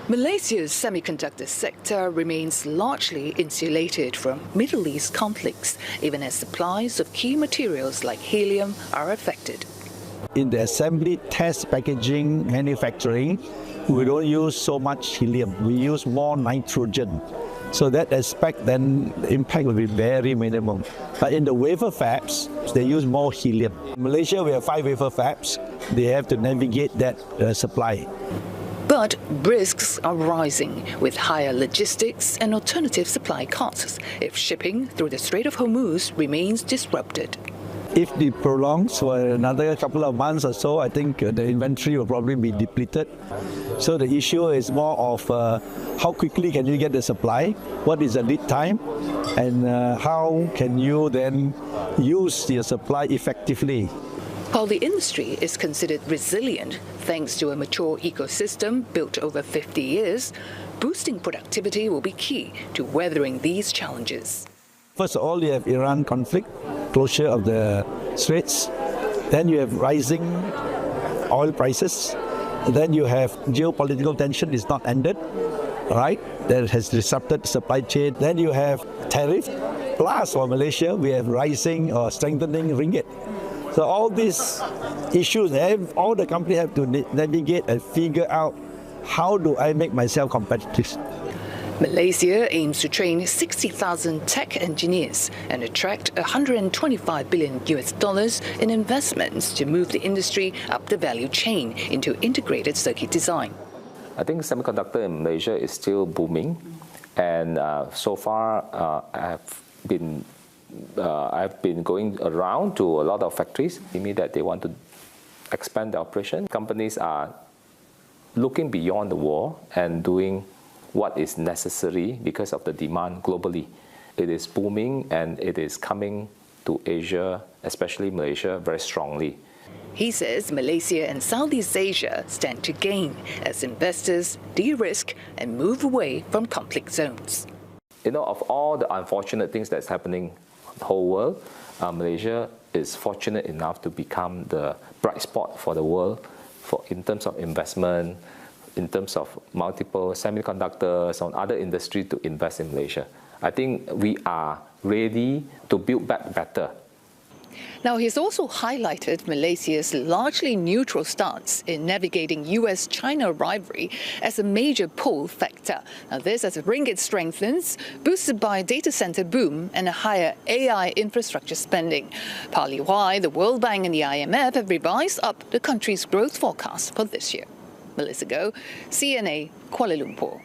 Malaysia's semiconductor sector remains largely insulated from Middle East conflicts, even as supplies of key materials like helium are affected. In the assembly, test, packaging, manufacturing, we don't use so much helium. We use more nitrogen. So that aspect, then the impact will be very minimum. But in the wafer fabs, they use more helium. In Malaysia, we have 5 wafer fabs. They have to navigate that supply. But risks are rising with higher logistics and alternative supply costs if shipping through the Strait of Hormuz remains disrupted. If it prolongs for another couple of months or so, I think the inventory will probably be depleted. So the issue is more of how quickly can you get the supply, what is the lead time, and how can you then use your supply effectively. While the industry is considered resilient thanks to a mature ecosystem built over 50 years, boosting productivity will be key to weathering these challenges. First of all, you have Iran conflict, closure of the straits. Then you have rising oil prices. Then you have geopolitical tension is not ended, right? That has disrupted the supply chain. Then you have tariff. Plus, for Malaysia, we have rising or strengthening ringgit. So all these issues, all the companies have to navigate and figure out how do I make myself competitive. Malaysia aims to train 60,000 tech engineers and attract $125 billion in investments to move the industry up the value chain into integrated circuit design. I think semiconductor in Malaysia is still booming, and so far I've been going around to a lot of factories. They mean that they want to expand their operation. Companies are looking beyond the wall and doing what is necessary because of the demand globally. It is booming and it is coming to Asia, especially Malaysia, very strongly. He says Malaysia and Southeast Asia stand to gain as investors de-risk and move away from conflict zones. You know, of all the unfortunate things that's happening in the whole world, Malaysia is fortunate enough to become the bright spot for the world in terms of investment, in terms of multiple semiconductors or other industries to invest in Malaysia. I think we are ready to build back better. Now, he's also highlighted Malaysia's largely neutral stance in navigating US-China rivalry as a major pull factor. Now, this as ringgit strengthens, boosted by data center boom and a higher AI infrastructure spending. Partly why the World Bank and the IMF have revised up the country's growth forecast for this year. Melissa Goh, CNA, Kuala Lumpur.